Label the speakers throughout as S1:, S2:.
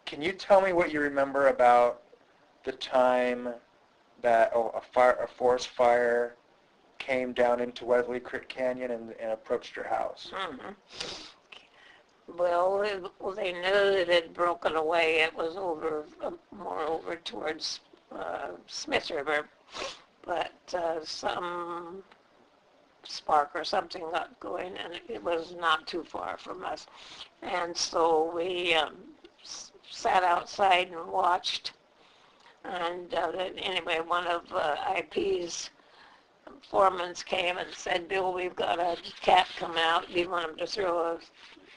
S1: Can you tell me what you remember about the time that a forest fire came down into Wesley Creek Canyon and approached your house?
S2: Mm-hmm. Well, they knew it had broken away. It was more over towards Smith River, but some spark or something got going, and it was not too far from us. And so we sat outside and watched. And anyway, one of IP's foremans came and said, "Bill, we've got a cat coming out. Do you want him to throw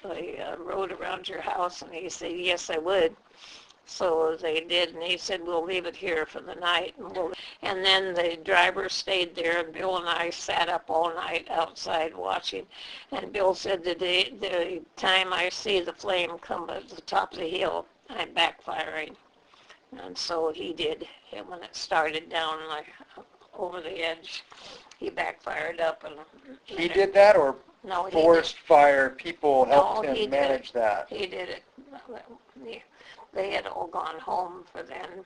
S2: a road around your house?" And he said, "Yes, I would." So they did, and he said, "We'll leave it here for the night." And then the driver stayed there, and Bill and I sat up all night outside watching. And Bill said, the time I see the flame come at the top of the hill, I'm backfiring. And so he did. And when it started down like over the edge, he backfired up. And
S1: he did that, or
S2: no,
S1: forest fire people helped him manage that?
S2: He did it. They had all gone home for then.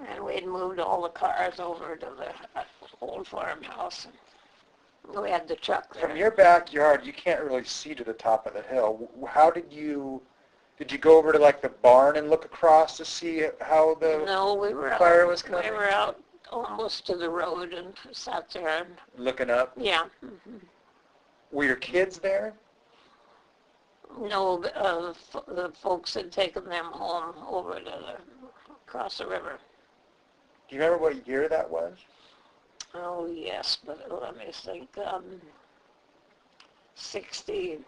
S2: And we had moved all the cars over to the old farmhouse. And we had the truck there.
S1: From your backyard, you can't really see to the top of the hill. How did you go over to like the barn and look across to see how the fire was coming?
S2: We were out almost to the road and sat there.
S1: Looking up?
S2: Yeah. Mm-hmm.
S1: Were your kids there?
S2: No, the folks had taken them home over to across the river.
S1: Do you remember what year that was?
S2: Oh, yes, but let me think. 60,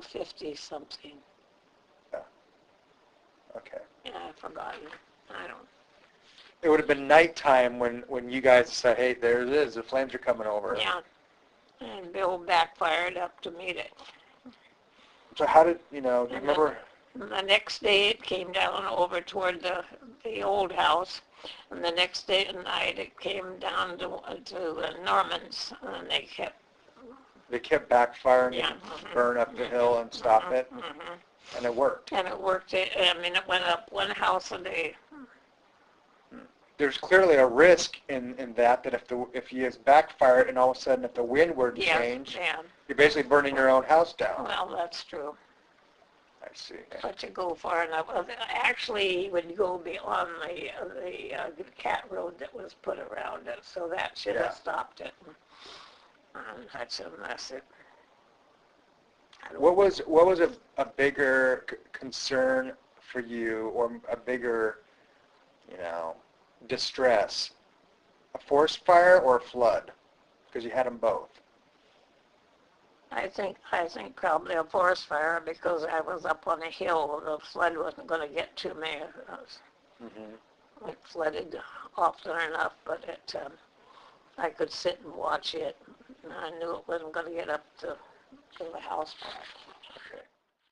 S2: 50 something.
S1: Yeah. Okay.
S2: Yeah, I've forgotten. I don't.
S1: It would have been nighttime when you guys said, "Hey, there it is. The flames are coming over."
S2: Yeah. And Bill backfired up to meet it.
S1: So how did, do you remember?
S2: The next day it came down over toward the old house. And the next day at night it came down to Norman's. And they kept
S1: Backfiring
S2: yeah.
S1: to burn up the hill and stop it.
S2: Mm-hmm.
S1: And it worked.
S2: And it worked. I mean, it went up one house a day.
S1: There's clearly a risk in that if he has backfired and all of a sudden if the wind were to change, you're basically burning your own house down.
S2: Well, that's true.
S1: I see.
S2: But you go far enough. Actually, he would go beyond the cat road that was put around it, so that should have stopped it. That's a mess.
S1: What was a bigger concern for you, or a bigger, distress? A forest fire or a flood? Because you had them both.
S2: I think probably a forest fire, because I was up on a hill. The flood wasn't going to get to me.
S1: Mm-hmm.
S2: It flooded often enough, but I could sit and watch it. And I knew it wasn't going to get up to the house part.